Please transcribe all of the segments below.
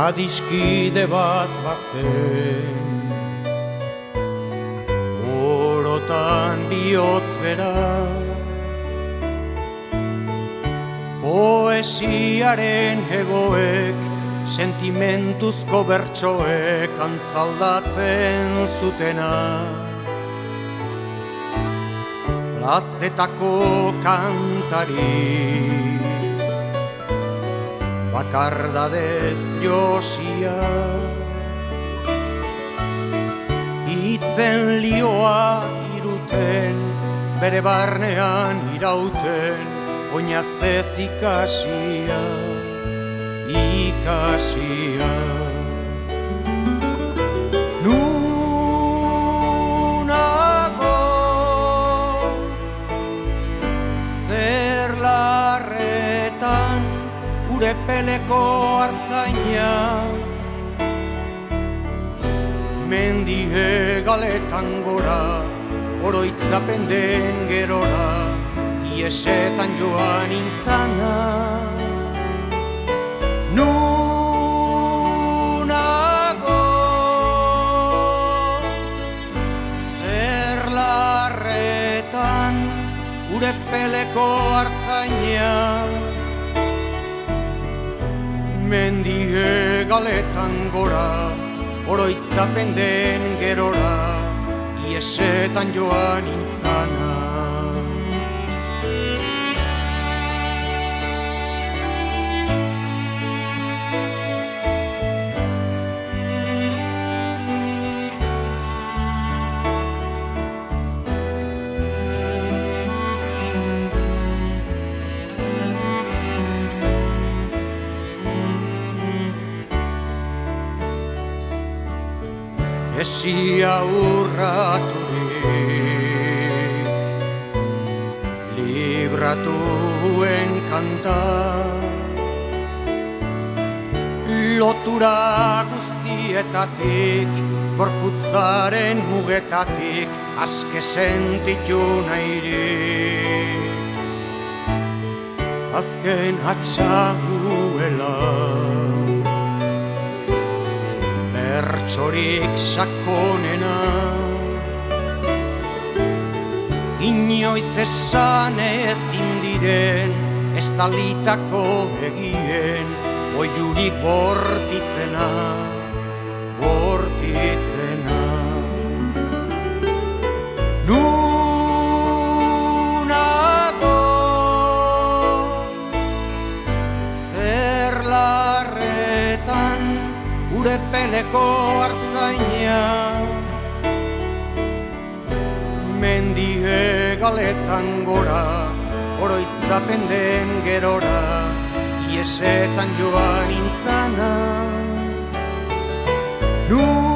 adiskide bat bazen. Orotan bihotz bera, poesiaren hegoek, sentimentuzko bertsoek antzaldatzen zutena. Plazetako kantari, bakardadez josia, itzen lioa iruten, bere barnean irauten, oinazez ikasia, ikasia. Nunago zer larretan urepeleko hartzaina, mendie galetan gora, oroitzapen den gerora, iesetan joan intzana. Nunago zer larretan urepeleko hartzaina, mendie galetan gora, oroitzapen den gerora, iesetan joan intzana. Esia urraturik, libratuen kanta, lotura guztietatik, gorputzaren mugetatik, aske sentitu nahirik. Azken atxaguela, bertsorik sakonena, inoiz esan ezin diren, estalitako begien, oiurik bortitzena, bortitzena. Nunago zer larretan urepeleko hartzaina, mendie galetan gora, oroitzapen den gerora, iesetan joan intzana. Nunago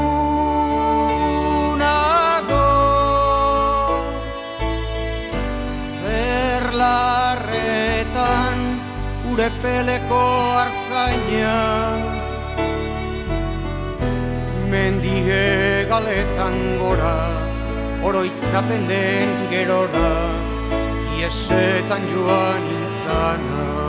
zer larretan urepeleko hartzaina, mendie galetan gora, oroitzapen den gerora, iesetan joan intzana.